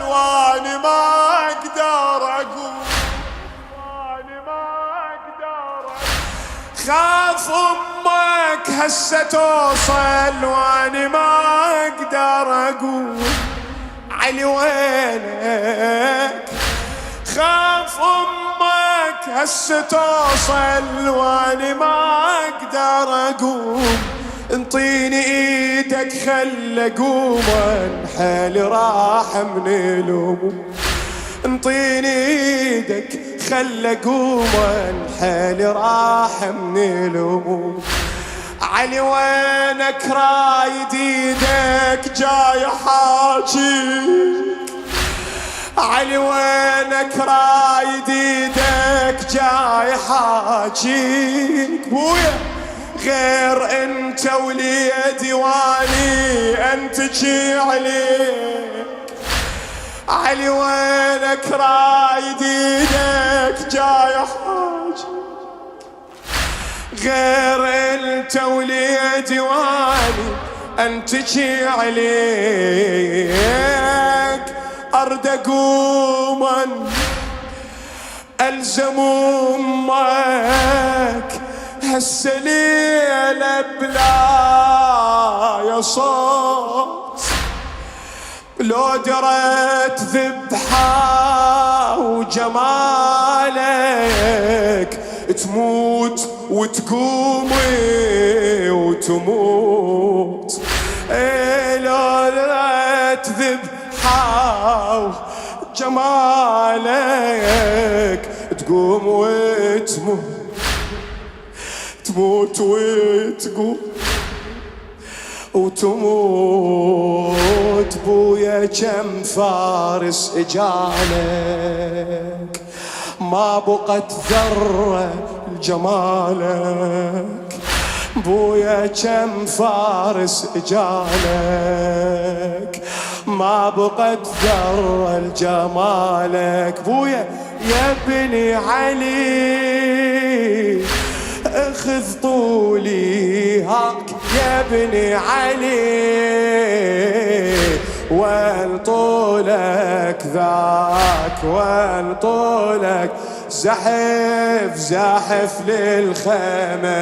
واني ما اقدر اقول، خاف امك هسه توصل واني ما اقدر اقول علي وينك، خاف امك هسه توصل واني ما اقدر اقول، انطيني ايدك خل اقوم حالي راح من الهموم، انطيني ايدك خل اقوم حالي راح من الهموم، علي وينك رايد ايدك جاي حاجيك، علي وينك رايد ايدك جاي حاجيك، بويا غير انت ولي ديواني انتجي عليك، علي وينك رايد ايدك جاي حاجيك، غير انت ولي ديواني انتجي عليك، ارد اقوم الزم امك هسه ليله بلا يا صوت، لو درت ذبحة وجمالك تموت وتقومي وتموت، لو درت ذبحة وجمالك تقوم وتموت، تموت وتقوم وتموت، بويا كم فارس اجالك ما بقت ذرة لجمالك، بويا كم فارس اجالك ما بقت ذرة لجمالك، بويا يا ابني علي اخذ طولي هاك يا ابني علي، وين طولك ذاك وين طولك، زحف زاحف للخيمة.